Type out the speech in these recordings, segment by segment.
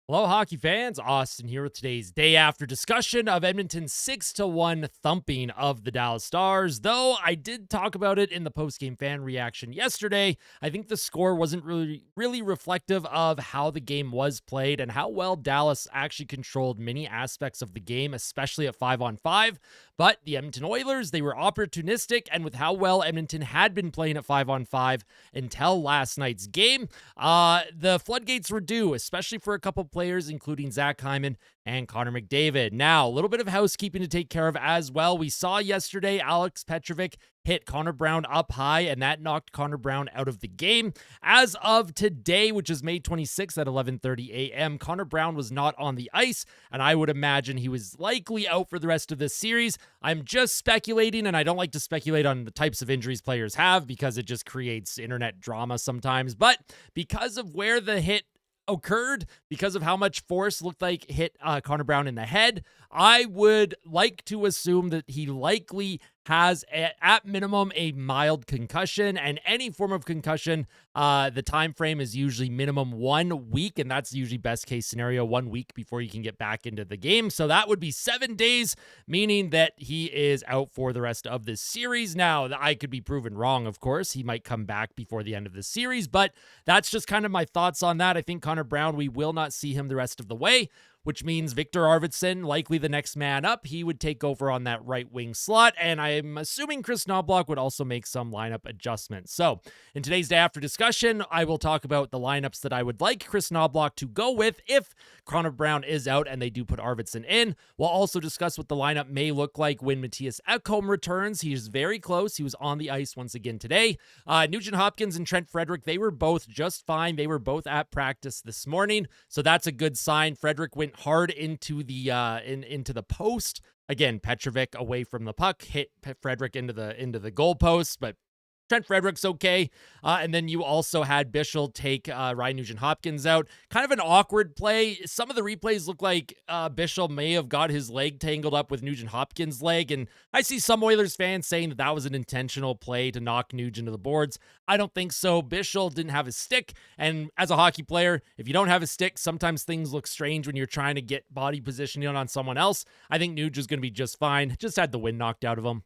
Hello, hockey fans. Austin here with today's day after discussion of Edmonton's 6-1 thumping of the Dallas Stars. Though I did talk about it in the post-game fan reaction yesterday, I think the score wasn't really reflective of how the game was played and how well Dallas actually controlled many aspects of the game, especially at 5-on-5. But the Edmonton Oilers, they were opportunistic, and with how well Edmonton had been playing at 5-on-5 until last night's game, the floodgates were due, especially for a couple players, including Zach Hyman and Connor McDavid. Now, a little bit of housekeeping to take care of as well. We saw yesterday Alex Petrovic hit Connor Brown up high, and that knocked Connor Brown out of the game. As of today, which is May 26th at 11:30 a.m., Connor Brown was not on the ice, and I would imagine he was likely out for the rest of this series. I'm just speculating, and I don't like to speculate on the types of injuries players have because it just creates internet drama sometimes. But because of where the hit occurred, because of how much force looked like hit Connor Brown in the head, I would like to assume that he likely has, at minimum, a mild concussion, and any form of concussion, the time frame is usually minimum 1 week, and that's usually best case scenario, 1 week before you can get back into the game. So that would be 7 days, meaning that he is out for the rest of this series. Now, I could be proven wrong, of course. He might come back before the end of the series, but that's just kind of my thoughts on that. I think Connor Brown, we will not see him the rest of the way, which means Victor Arvidsson, likely the next man up. He would take over on that right wing slot, and I'm assuming Chris Knoblauch would also make some lineup adjustments. So in today's day after discussion, I will talk about the lineups that I would like Chris Knoblauch to go with if Connor Brown is out and they do put Arvidsson in. We'll also discuss what the lineup may look like when Matthias Ekholm returns. He is very close. He was on the ice once again today. Nugent-Hopkins and Trent Frederic, they were both just fine. They were both at practice this morning, so that's a good sign. Frederic went hard into the into the post. Again, Petrovic away from the puck hit Frederic into the goal post, but Trent Frederic's okay. And then you also had Bouchard take Ryan Nugent-Hopkins out. Kind of an awkward play. Some of the replays look like Bouchard may have got his leg tangled up with Nugent-Hopkins' leg. And I see some Oilers fans saying that that was an intentional play to knock Nugent to the boards. I don't think so. Bouchard didn't have his stick. And as a hockey player, if you don't have a stick, sometimes things look strange when you're trying to get body positioning on someone else. I think Nuge is going to be just fine. Just had the wind knocked out of him.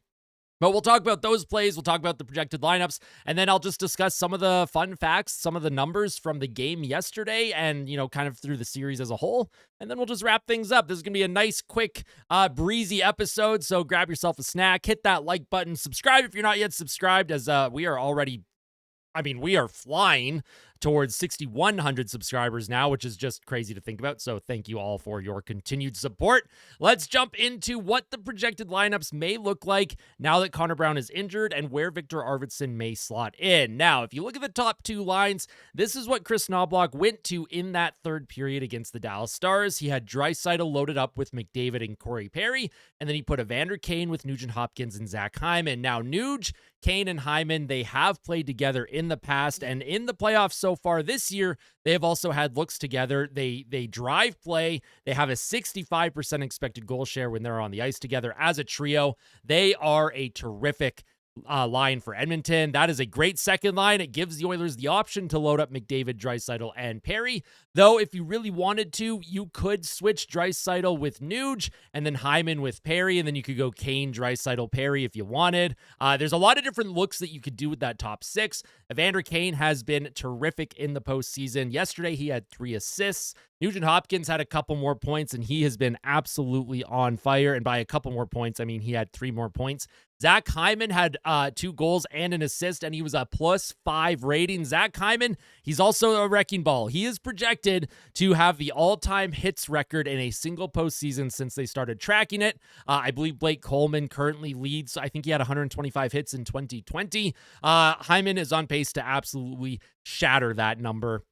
But we'll talk about those plays. We'll talk about the projected lineups, and then I'll just discuss some of the fun facts, some of the numbers from the game yesterday, and, kind of through the series as a whole. And then we'll just wrap things up. This is going to be a nice, quick, breezy episode. So grab yourself a snack, hit that like button, subscribe if you're not yet subscribed, as we are flying towards 6,100 subscribers now, which is just crazy to think about. So thank you all for your continued support. Let's jump into what the projected lineups may look like now that Connor Brown is injured and where Victor Arvidsson may slot in. Now, if you look at the top two lines, this is what Chris Knoblauch went to in that third period against the Dallas Stars. He had Draisaitl loaded up with McDavid and Corey Perry, and then he put Evander Kane with Nugent-Hopkins and Zach Hyman. Now, Nuge, Kane, and Hyman, they have played together in the past, and in the playoffs so far this year, they have also had looks together. They drive play. They have a 65% expected goal share when they're on the ice together as a trio. They are a terrific line for Edmonton. That is a great second line. It gives the Oilers the option to load up McDavid, Draisaitl, and Perry. Though, if you really wanted to, you could switch Draisaitl with Nuge and then Hyman with Perry, and then you could go Kane, Draisaitl, Perry if you wanted. There's a lot of different looks that you could do with that top six. Evander Kane has been terrific in the postseason. Yesterday, he had 3 assists. Nugent-Hopkins had a couple more points, and he has been absolutely on fire. And by a couple more points, I mean he had 3 more points. Zach Hyman had 2 goals and an assist, and he was a +5 rating. Zach Hyman, he's also a wrecking ball. He is projected to have the all-time hits record in a single postseason since they started tracking it. I believe Blake Coleman currently leads. I think he had 125 hits in 2020. Hyman is on pace to absolutely shatter that number.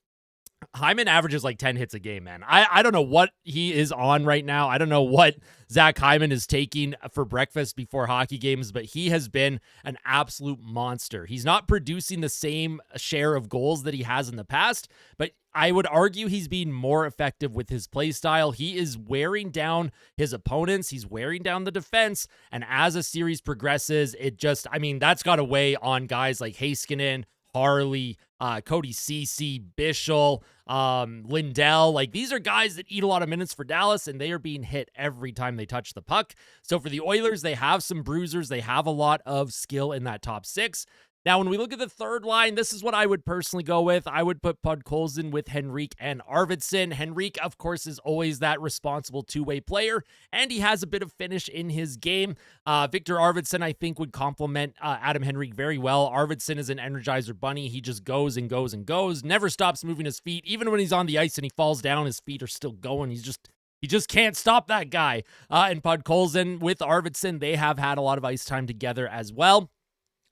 Hyman averages like 10 hits a game, man. I don't know what he is on right now. I don't know what Zach Hyman is taking for breakfast before hockey games, but he has been an absolute monster. He's not producing the same share of goals that he has in the past, but I would argue he's being more effective with his play style. He is wearing down his opponents. He's wearing down the defense. And as a series progresses, that's got to weigh on guys like Heiskanen, Harley, Cody Ceci, Bischel, Lindell. Like, these are guys that eat a lot of minutes for Dallas, and they are being hit every time they touch the puck. So for the Oilers, they have some bruisers. They have a lot of skill in that top six. Now, when we look at the third line, this is what I would personally go with. I would put Podkolzin with Henrique and Arvidsson. Henrique, of course, is always that responsible two-way player, and he has a bit of finish in his game. Victor Arvidsson, I think, would complement Adam Henrique very well. Arvidsson is an Energizer bunny. He just goes and goes and goes, never stops moving his feet. Even when he's on the ice and he falls down, his feet are still going. He just can't stop that guy. And Podkolzin with Arvidsson, they have had a lot of ice time together as well.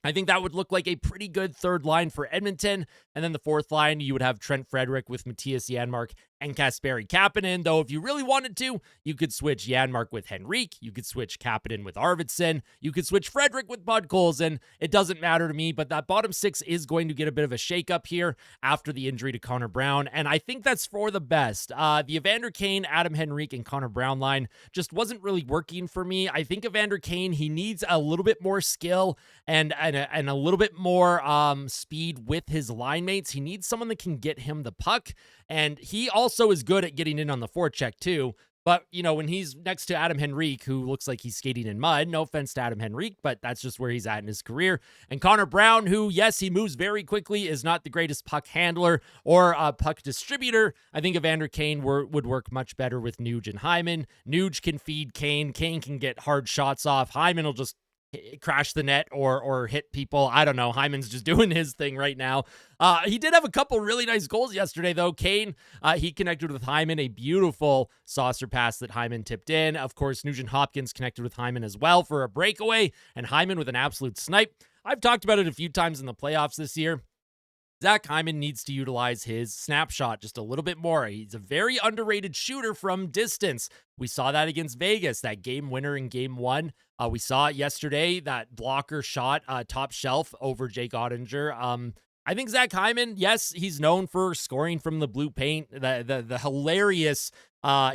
I think that would look like a pretty good third line for Edmonton. And then the fourth line, you would have Trent Frederic with Matthias Janmark and Kasperi Kapanen. Though if you really wanted to, you could switch Janmark with Henrique. You could switch Kapanen with Arvidsson. You could switch Frederic with Podkolzin. It doesn't matter to me, but that bottom six is going to get a bit of a shakeup here after the injury to Connor Brown. And I think that's for the best. The Evander Kane, Adam Henrique, and Connor Brown line just wasn't really working for me. I think Evander Kane, he needs a little bit more skill and a little bit more speed with his line mates. He needs someone that can get him the puck, and he also is good at getting in on the forecheck too. But, you know, when he's next to Adam Henrique, who looks like he's skating in mud, no offense to Adam Henrique, but that's just where he's at in his career. And Connor Brown, who, yes, he moves very quickly, is not the greatest puck handler or a puck distributor. I think Evander Kane would work much better with Nuge and Hyman. Nuge can feed Kane. Kane can get hard shots off. Hyman will just crash the net or hit people. I don't know. Hyman's just doing his thing right now. He did have a couple really nice goals yesterday, though. Kane, he connected with Hyman, a beautiful saucer pass that Hyman tipped in. Of course, Nugent-Hopkins connected with Hyman as well for a breakaway, and Hyman with an absolute snipe. I've talked about it a few times in the playoffs this year. Zach Hyman needs to utilize his snapshot just a little bit more. He's a very underrated shooter from distance. We saw that against Vegas, that game winner in game one. We saw it yesterday, that blocker shot top shelf over Jake Ottinger. I think Zach Hyman, yes, he's known for scoring from the blue paint, the hilarious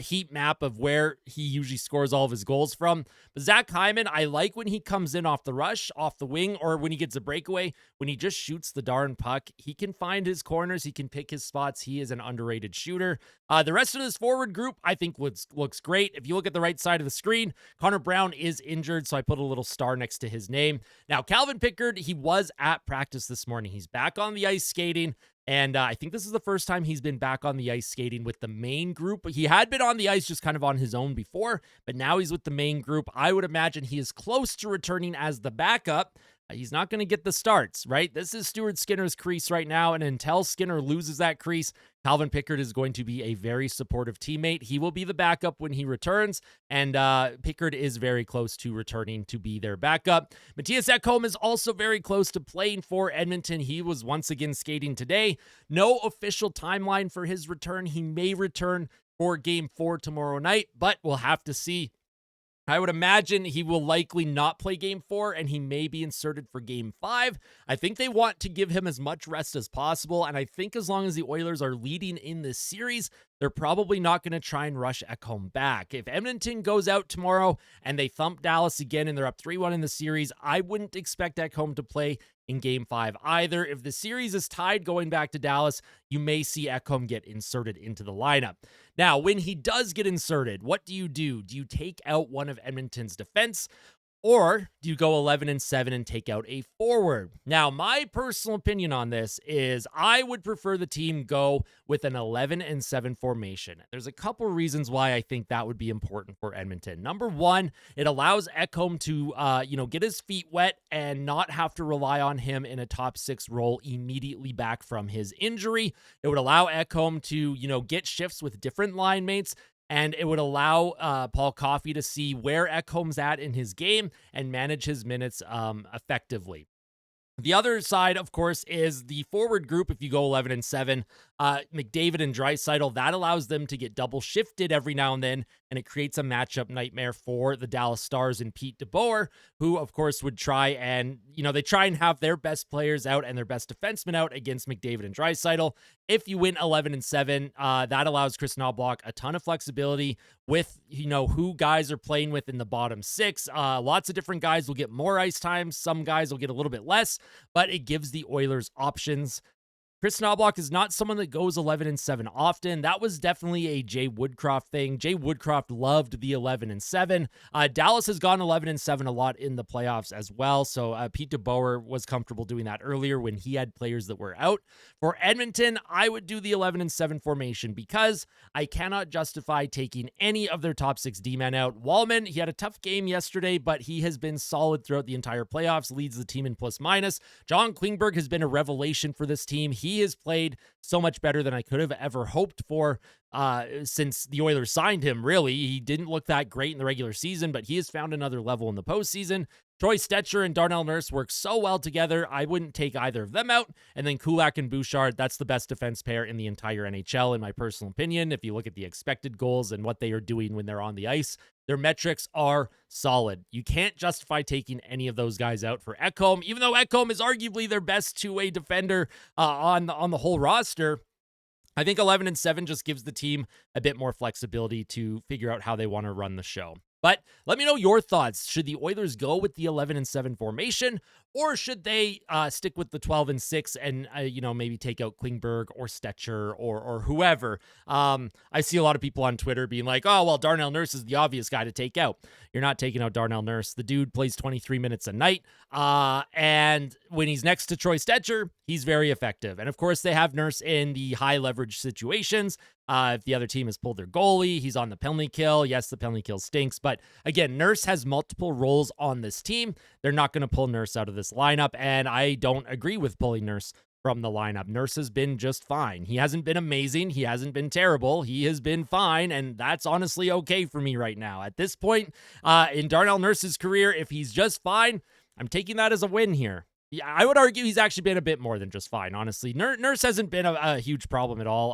heat map of where he usually scores all of his goals from. But Zach Hyman, I like when he comes in off the rush, off the wing, or when he gets a breakaway, when he just shoots the darn puck. He can find his corners. He can pick his spots. He is an underrated shooter. The rest of this forward group, I think, looks great. If you look at the right side of the screen, Connor Brown is injured, so I put a little star next to his name. Now, Calvin Pickard, he was at practice this morning. He's back on the ice skating. And I think this is the first time he's been back on the ice skating with the main group. He had been on the ice just kind of on his own before, but now he's with the main group. I would imagine he is close to returning as the backup. He's not going to get the starts, right? This is Stuart Skinner's crease right now, and until Skinner loses that crease, Calvin Pickard is going to be a very supportive teammate. He will be the backup when he returns, and Pickard is very close to returning to be their backup. Matthias Ekholm is also very close to playing for Edmonton. He was once again skating today. No official timeline for his return. He may return for Game 4 tomorrow night, but we'll have to see. I would imagine he will likely not play Game 4, and he may be inserted for Game 5. I think they want to give him as much rest as possible, and I think as long as the Oilers are leading in this series, they're probably not going to try and rush Ekholm back. If Edmonton goes out tomorrow and they thump Dallas again and they're up 3-1 in the series, I wouldn't expect Ekholm to play in Game 5 either. If the series is tied going back to Dallas, you may see Ekholm get inserted into the lineup. Now, when he does get inserted, what do? Do you take out one of Edmonton's defense? Or do you go 11-7 and take out a forward? Now, my personal opinion on this is I would prefer the team go with an 11-7 formation. There's a couple reasons why I think that would be important for Edmonton. Number one, it allows Ekholm to, get his feet wet and not have to rely on him in a top six role immediately back from his injury. It would allow Ekholm to, get shifts with different line mates. And it would allow Paul Coffey to see where Ekholm's at in his game and manage his minutes effectively. The other side, of course, is the forward group. If you go 11-7, McDavid and Draisaitl, that allows them to get double shifted every now and then, and it creates a matchup nightmare for the Dallas Stars and Pete DeBoer, who, of course, would try and, they try and have their best players out and their best defensemen out against McDavid and Draisaitl. If you win 11-7, that allows Chris Knoblauch a ton of flexibility with, who guys are playing with in the bottom six. Lots of different guys will get more ice time. Some guys will get a little bit less, but it gives the Oilers options. Chris Knobloch is not someone that goes 11-7 often. That was definitely a Jay Woodcroft thing. Jay Woodcroft loved the 11-7. Dallas has gone 11-7 a lot in the playoffs as well. So Pete DeBoer was comfortable doing that earlier when he had players that were out. For Edmonton, I would do the 11-7 formation because I cannot justify taking any of their top 6 D-men out. Wallman, he had a tough game yesterday, but he has been solid throughout the entire playoffs, leads the team in plus-minus. John Klingberg has been a revelation for this team. He has played so much better than I could have ever hoped for since the Oilers signed him, really. He didn't look that great in the regular season, but he has found another level in the postseason. Troy Stecher and Darnell Nurse work so well together, I wouldn't take either of them out. And then Kulak and Bouchard, that's the best defense pair in the entire NHL, in my personal opinion. If you look at the expected goals and what they are doing when they're on the ice, their metrics are solid. You can't justify taking any of those guys out for Ekholm, even though Ekholm is arguably their best two-way defender on the whole roster. I think 11-7 just gives the team a bit more flexibility to figure out how they want to run the show. But let me know your thoughts. Should the Oilers go with the 11-7 formation, or should they stick with the 12-6 and maybe take out Klingberg or Stecher or whoever? I see a lot of people on Twitter being like, "Oh, well, Darnell Nurse is the obvious guy to take out." You're not taking out Darnell Nurse. The dude plays 23 minutes a night, and when he's next to Troy Stecher, he's very effective. And of course, they have Nurse in the high leverage situations. If the other team has pulled their goalie, he's on the penalty kill. Yes, the penalty kill stinks, but again, Nurse has multiple roles on this team. They're not going to pull Nurse out of this lineup, and I don't agree with pulling Nurse from the lineup. Nurse has been just fine. He hasn't been amazing. He hasn't been terrible. He has been fine, and that's honestly okay for me right now. At this point in Darnell Nurse's career, if he's just fine, I'm taking that as a win here. Yeah, I would argue he's actually been a bit more than just fine, honestly. Nurse hasn't been a huge problem at all.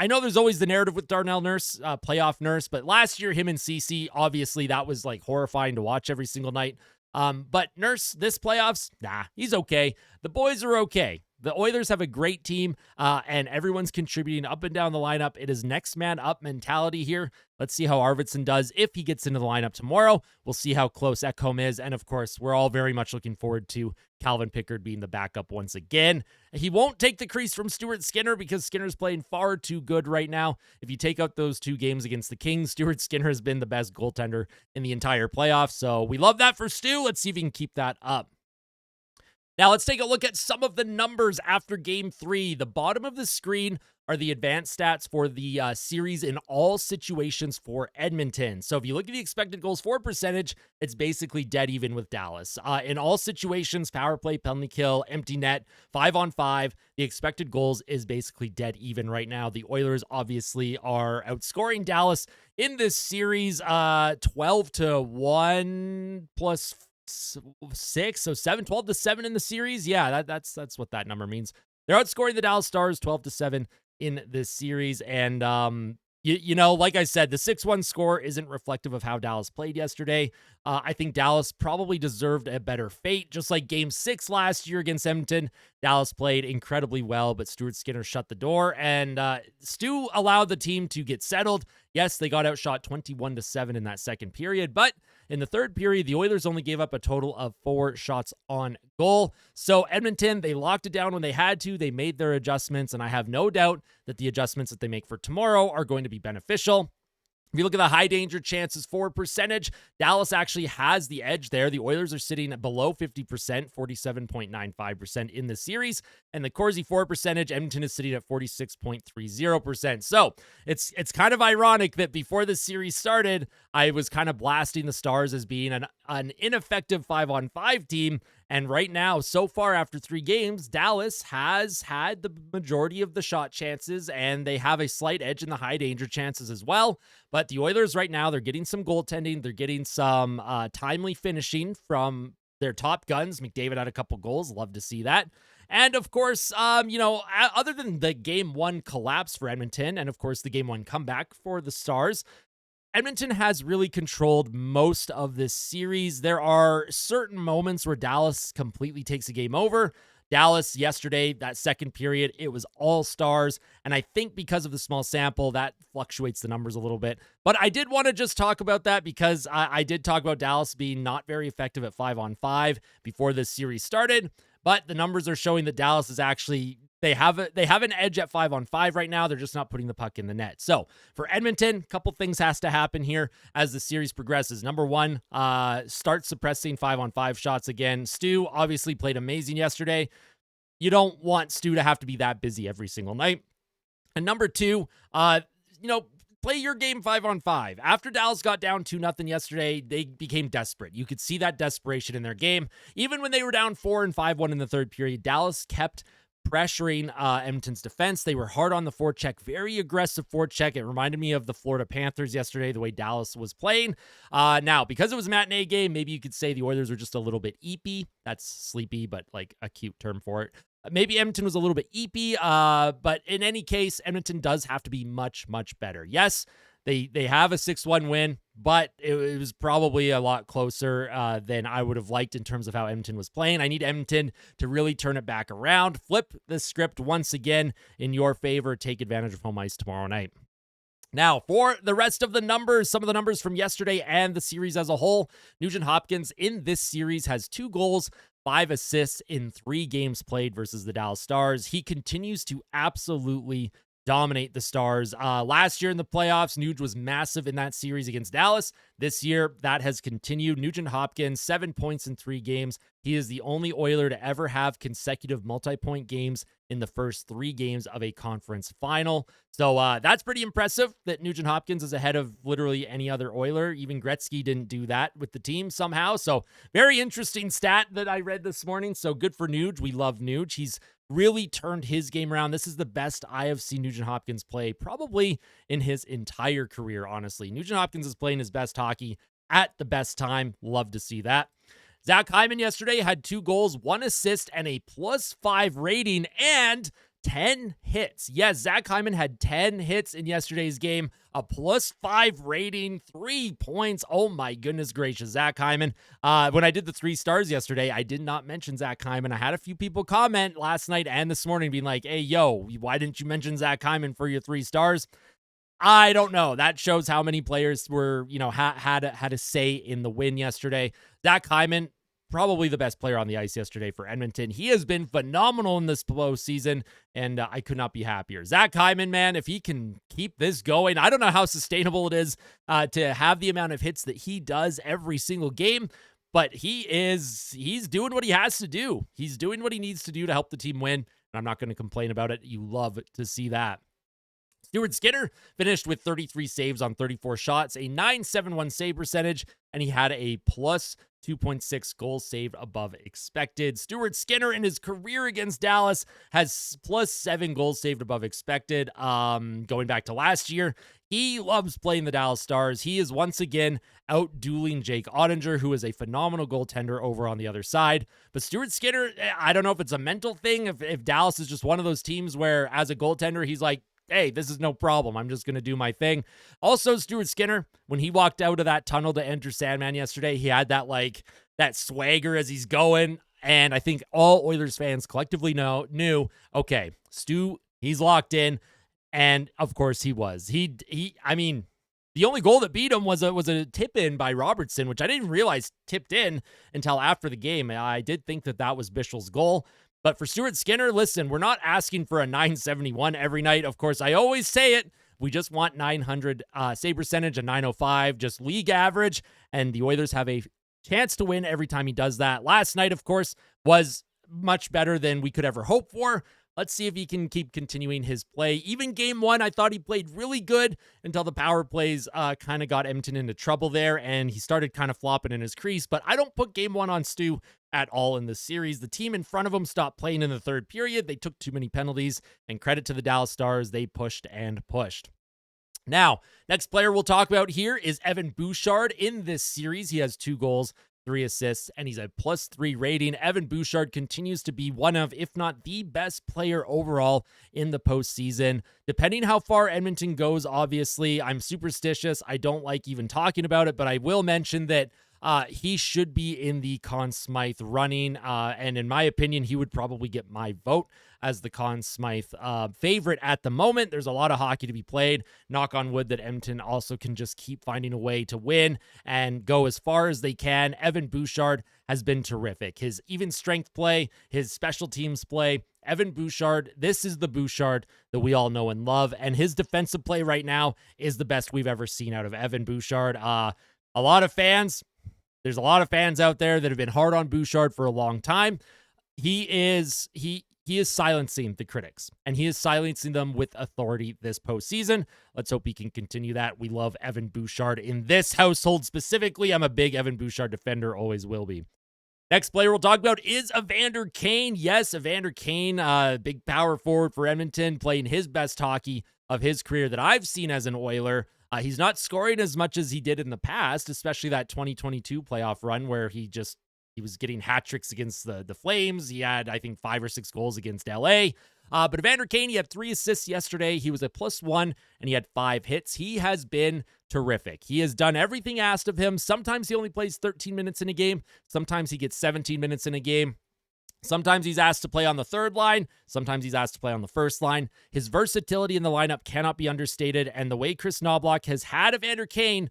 I know there's always the narrative with Darnell Nurse, playoff Nurse, but last year, him and Cece, obviously that was like horrifying to watch every single night. But Nurse, this playoffs, nah, he's okay. The boys are okay. The Oilers have a great team, and everyone's contributing up and down the lineup. It is next man up mentality here. Let's see how Arvidsson does if he gets into the lineup tomorrow. We'll see how close Ekholm is. And of course, we're all very much looking forward to Calvin Pickard being the backup once again. He won't take the crease from Stuart Skinner because Skinner's playing far too good right now. If you take out those 2 games against the Kings, Stuart Skinner has been the best goaltender in the entire playoffs. So we love that for Stu. Let's see if he can keep that up. Now let's take a look at some of the numbers after Game 3. The bottom of the screen are the advanced stats for the series in all situations for Edmonton. So if you look at the expected goals for percentage, it's basically dead even with Dallas. In all situations, power play, penalty kill, empty net, 5-on-5, the expected goals is basically dead even right now. The Oilers obviously are outscoring Dallas in this series 12-1 plus 6, so 12-7 in the series. Yeah, that's what that number means. They're outscoring the Dallas Stars 12-7 in this series, and like I said, the 6-1 score isn't reflective of how Dallas played yesterday. I think Dallas probably deserved a better fate. Just like Game 6 last year against Edmonton, Dallas played incredibly well, but Stuart Skinner shut the door, and Stu allowed the team to get settled. Yes, they got outshot 21-7 in that second period, but in the third period, the Oilers only gave up a total of 4 shots on goal. So Edmonton, they locked it down when they had to. They made their adjustments, and I have no doubt that the adjustments that they make for tomorrow are going to be beneficial. If you look at the high danger chances for percentage, Dallas actually has the edge there. The Oilers are sitting at below 50%, 47.95% in the series. And the Corsi for percentage, Edmonton is sitting at 46.30%. So it's kind of ironic that before the series started, I was kind of blasting the Stars as being an ineffective 5-on-5 team. And right now, so far after 3 games, Dallas has had the majority of the shot chances, and they have a slight edge in the high danger chances as well. But the Oilers right now, they're getting some goaltending. They're getting some timely finishing from their top guns. McDavid had a couple goals. Love to see that. And of course, other than the Game 1 collapse for Edmonton, and of course the Game 1 comeback for the Stars, Edmonton has really controlled most of this series. There are certain moments where Dallas completely takes a game over. Dallas yesterday, that second period, it was all Stars. And I think because of the small sample, that fluctuates the numbers a little bit. But I did want to just talk about that because I did talk about Dallas being not very effective at 5-on-5 before this series started. but the numbers are showing that Dallas is actually, they have an edge at 5-on-5 right now. They're just not putting the puck in the net. So for Edmonton, a couple things has to happen here as the series progresses. Number one, start suppressing 5-on-5 shots again. Stu obviously played amazing yesterday. You don't want Stu to have to be that busy every single night. And number two, play your game 5-on-5. After Dallas got down 2-0 yesterday, they became desperate. You could see that desperation in their game. Even when they were down 4 and 5-1 in the third period, Dallas kept pressuring Edmonton's defense. They were hard on the forecheck, very aggressive forecheck. It reminded me of the Florida Panthers yesterday, the way Dallas was playing. Now, because it was a matinee game, maybe you could say the Oilers were just a little bit eepy. That's sleepy, but like a cute term for it. Maybe Edmonton was a little bit eepy, but in any case, Edmonton does have to be much, much better. Yes, they have a 6-1 win, but it was probably a lot closer than I would have liked in terms of how Edmonton was playing. I need Edmonton to really turn it back around, flip the script once again in your favor, take advantage of home ice tomorrow night. Now, for the rest of the numbers, some of the numbers from yesterday and the series as a whole, Nugent-Hopkins in this series has 2 goals, 5 assists in 3 games played versus the Dallas Stars. He continues to absolutely dominate the Stars. Last year in the playoffs, Nuge was massive in that series against Dallas. This year, that has continued. Nugent-Hopkins, 7 points in 3 games. He is the only Oiler to ever have consecutive multi-point games in the first 3 games of a conference final. So that's pretty impressive that Nugent-Hopkins is ahead of literally any other Oiler. Even Gretzky didn't do that with the team somehow. So very interesting stat that I read this morning. So good for Nuge. We love Nuge. He's really turned his game around. This is the best I have seen Nugent-Hopkins play probably in his entire career, honestly. Nugent-Hopkins is playing his best hockey at the best time. Love to see that. Zach Hyman yesterday had 2 goals, 1 assist, and a +5 rating and 10 hits. Yes, Zach Hyman had 10 hits in yesterday's game, a +5 rating, 3 points. Oh my goodness gracious, Zach Hyman. When I did the 3 stars yesterday, I did not mention Zach Hyman. I had a few people comment last night and this morning being like, hey, yo, why didn't you mention Zach Hyman for your 3 stars? I don't know. That shows how many players were, had a say in the win yesterday. Zach Hyman, probably the best player on the ice yesterday for Edmonton. He has been phenomenal in this postseason, and I could not be happier. Zach Hyman, man, if he can keep this going, I don't know how sustainable it is to have the amount of hits that he does every single game, but he's doing what he has to do. He's doing what he needs to do to help the team win, and I'm not going to complain about it. You love to see that. Stuart Skinner finished with 33 saves on 34 shots, a .971 save percentage, and he had a +2.6 goals saved above expected. Stuart Skinner in his career against Dallas has +7 goals saved above expected. Going back to last year, he loves playing the Dallas Stars. He is once again out-dueling Jake Ottinger, who is a phenomenal goaltender over on the other side. But Stuart Skinner, I don't know if it's a mental thing, if Dallas is just one of those teams where as a goaltender, he's like, hey, this is no problem. I'm just going to do my thing. Also, Stuart Skinner, when he walked out of that tunnel to enter Sandman yesterday, he had that swagger as he's going. And I think all Oilers fans collectively knew, okay, Stu, he's locked in. And of course he was. I mean, the only goal that beat him was a tip in by Robertson, which I didn't realize tipped in until after the game. I did think that was Bischel's goal. But for Stuart Skinner, listen, we're not asking for a .971 every night. Of course, I always say it. We just want .900 save percentage, a .905, just league average. And the Oilers have a chance to win every time he does that. Last night, of course, was much better than we could ever hope for. Let's see if he can keep continuing his play. Even game 1, I thought he played really good until the power plays kind of got Edmonton into trouble there, and he started kind of flopping in his crease. But I don't put game 1 on Stu at all in this series. The team in front of him stopped playing in the third period. They took too many penalties, and credit to the Dallas Stars, they pushed and pushed. Now, next player we'll talk about here is Evan Bouchard. In this series, he has 2 goals, 3 assists, and he's a +3 rating. Evan Bouchard continues to be one of, if not the best player overall in the postseason. Depending how far Edmonton goes, obviously, I'm superstitious. I don't like even talking about it, but I will mention that he should be in the Conn Smythe running. And in my opinion, he would probably get my vote as the Conn Smythe favorite at the moment. There's a lot of hockey to be played. Knock on wood that Edmonton also can just keep finding a way to win and go as far as they can. Evan Bouchard has been terrific. His even strength play, his special teams play. Evan Bouchard, this is the Bouchard that we all know and love. And his defensive play right now is the best we've ever seen out of Evan Bouchard. There's a lot of fans out there that have been hard on Bouchard for a long time. He is silencing the critics, and he is silencing them with authority this postseason. Let's hope he can continue that. We love Evan Bouchard in this household specifically. I'm a big Evan Bouchard defender, always will be. Next player we'll talk about is Evander Kane. Yes, Evander Kane, big power forward for Edmonton, playing his best hockey of his career that I've seen as an Oiler. He's not scoring as much as he did in the past, especially that 2022 playoff run where he was getting hat tricks against the Flames. He had, I think, 5 or 6 goals against LA. But Evander Kane, he had 3 assists yesterday. He was a +1, and he had 5 hits. He has been terrific. He has done everything asked of him. Sometimes he only plays 13 minutes in a game. Sometimes he gets 17 minutes in a game. Sometimes he's asked to play on the third line. Sometimes he's asked to play on the first line. His versatility in the lineup cannot be understated. And the way Chris Knobloch has had Evander Kane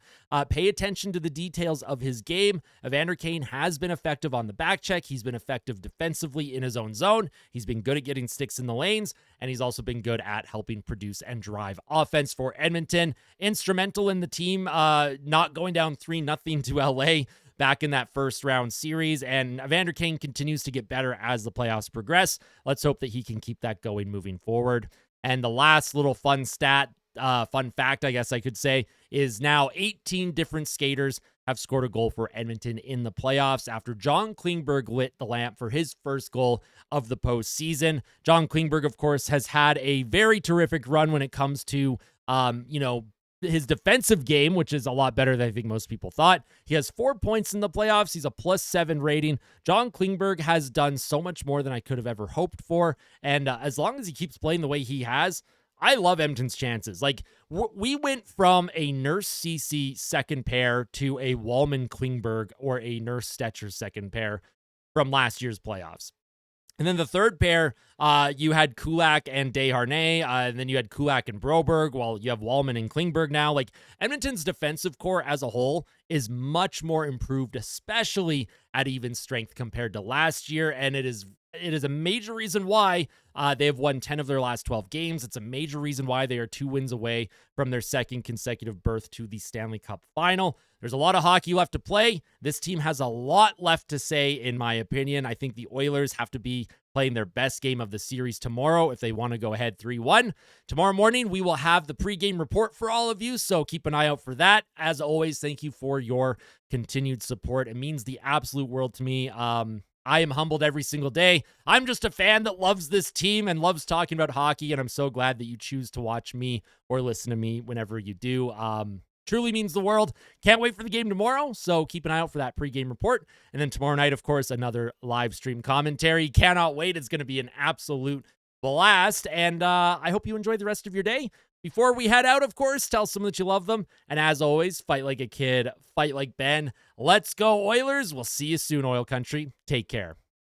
pay attention to the details of his game, Evander Kane has been effective on the back check. He's been effective defensively in his own zone. He's been good at getting sticks in the lanes. And he's also been good at helping produce and drive offense for Edmonton. Instrumental in the team not going down 3-0 to LA back in that first round series, and Evander Kane continues to get better as the playoffs progress. Let's hope that he can keep that going moving forward. And the last little fun fact, I guess I could say, is now 18 different skaters have scored a goal for Edmonton in the playoffs after John Klingberg lit the lamp for his first goal of the postseason. John Klingberg, of course, has had a very terrific run when it comes to, his defensive game, which is a lot better than I think most people thought. He has 4 points in the playoffs. He's a +7 rating. John Klingberg has done so much more than I could have ever hoped for. And as long as he keeps playing the way he has, I love Edmonton's chances. Like, we went from a Nurse Ceci second pair to a Wallman Klingberg or a Nurse Stetcher second pair from last year's playoffs. And then the third pair, you had Kulak and Desharnais, and then you had Kulak and Broberg, while you have Wallman and Klingberg now. Like, Edmonton's defensive core as a whole is much more improved, especially at even strength compared to last year, and it is a major reason why they have won 10 of their last 12 games. It's a major reason why they are 2 wins away from their second consecutive berth to the Stanley Cup final. There's a lot of hockey left to play. This team has a lot left to say, in my opinion. I think the Oilers have to be playing their best game of the series tomorrow if they want to go ahead 3-1. Tomorrow morning, we will have the pregame report for all of you, so keep an eye out for that. As always, thank you for your continued support. It means the absolute world to me. I am humbled every single day. I'm just a fan that loves this team and loves talking about hockey, and I'm so glad that you choose to watch me or listen to me whenever you do. Truly means the world. Can't wait for the game tomorrow, so keep an eye out for that pregame report. And then tomorrow night, of course, another live stream commentary. Cannot wait. It's going to be an absolute blast, and I hope you enjoy the rest of your day. Before we head out, of course, tell someone that you love them. And as always, fight like a kid, fight like Ben. Let's go, Oilers. We'll see you soon, Oil Country. Take care.